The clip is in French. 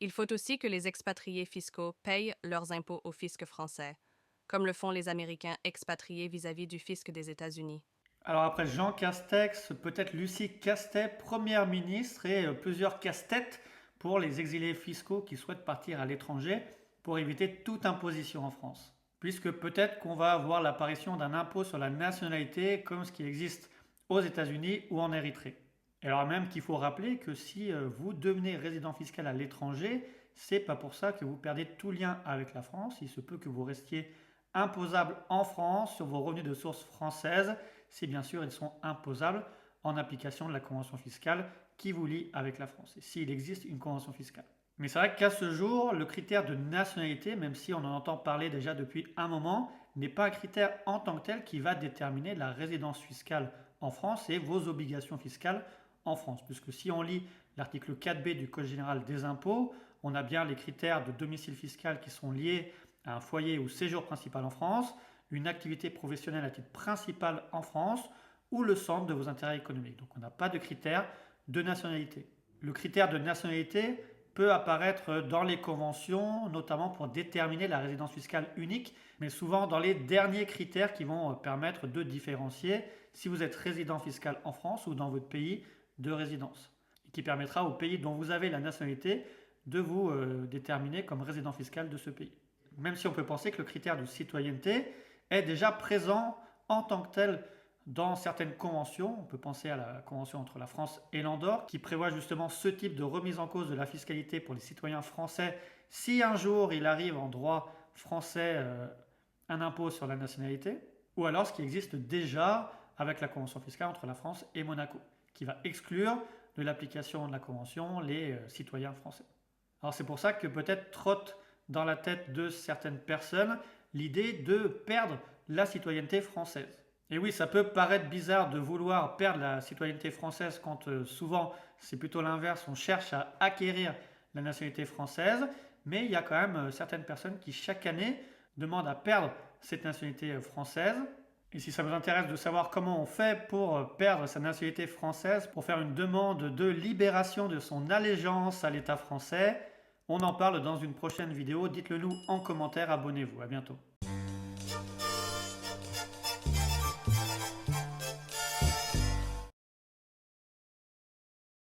Il faut aussi que les expatriés fiscaux payent leurs impôts au fisc français, comme le font les Américains expatriés vis-à-vis du fisc des États-Unis. Alors après Jean Castex, peut-être Lucie Castet, première ministre, et plusieurs casse-têtes pour les exilés fiscaux qui souhaitent partir à l'étranger pour éviter toute imposition en France. Puisque peut-être qu'on va avoir l'apparition d'un impôt sur la nationalité comme ce qui existe aux États-Unis ou en Érythrée. Et alors même qu'il faut rappeler que si vous devenez résident fiscal à l'étranger, c'est pas pour ça que vous perdez tout lien avec la France. Il se peut que vous restiez imposable en France sur vos revenus de source française, si bien sûr ils sont imposables en application de la convention fiscale qui vous lie avec la France, et s'il existe une convention fiscale. Mais c'est vrai qu'à ce jour, le critère de nationalité, même si on en entend parler déjà depuis un moment, n'est pas un critère en tant que tel qui va déterminer la résidence fiscale en France et vos obligations fiscales en France. Puisque si on lit l'article 4b du Code général des impôts, on a bien les critères de domicile fiscal qui sont liés à un foyer ou séjour principal en France, une activité professionnelle à titre principal en France ou le centre de vos intérêts économiques. Donc on n'a pas de critère de nationalité. Le critère de nationalité peut apparaître dans les conventions, notamment pour déterminer la résidence fiscale unique, mais souvent dans les derniers critères qui vont permettre de différencier si vous êtes résident fiscal en France ou dans votre pays de résidence, et qui permettra au pays dont vous avez la nationalité de vous déterminer comme résident fiscal de ce pays. Même si on peut penser que le critère de citoyenneté est déjà présent en tant que tel dans certaines conventions. On peut penser à la convention entre la France et l'Andorre qui prévoit justement ce type de remise en cause de la fiscalité pour les citoyens français si un jour il arrive en droit français un impôt sur la nationalité, ou alors ce qui existe déjà avec la convention fiscale entre la France et Monaco qui va exclure de l'application de la convention les citoyens français. Alors c'est pour ça que peut-être trotte dans la tête de certaines personnes l'idée de perdre la citoyenneté française. Et oui, ça peut paraître bizarre de vouloir perdre la citoyenneté française quand souvent c'est plutôt l'inverse, on cherche à acquérir la nationalité française, mais il y a quand même certaines personnes qui chaque année demandent à perdre cette nationalité française. Et si ça vous intéresse de savoir comment on fait pour perdre sa nationalité française, pour faire une demande de libération de son allégeance à l'État français, on en parle dans une prochaine vidéo. Dites-le nous en commentaire, abonnez-vous. À bientôt.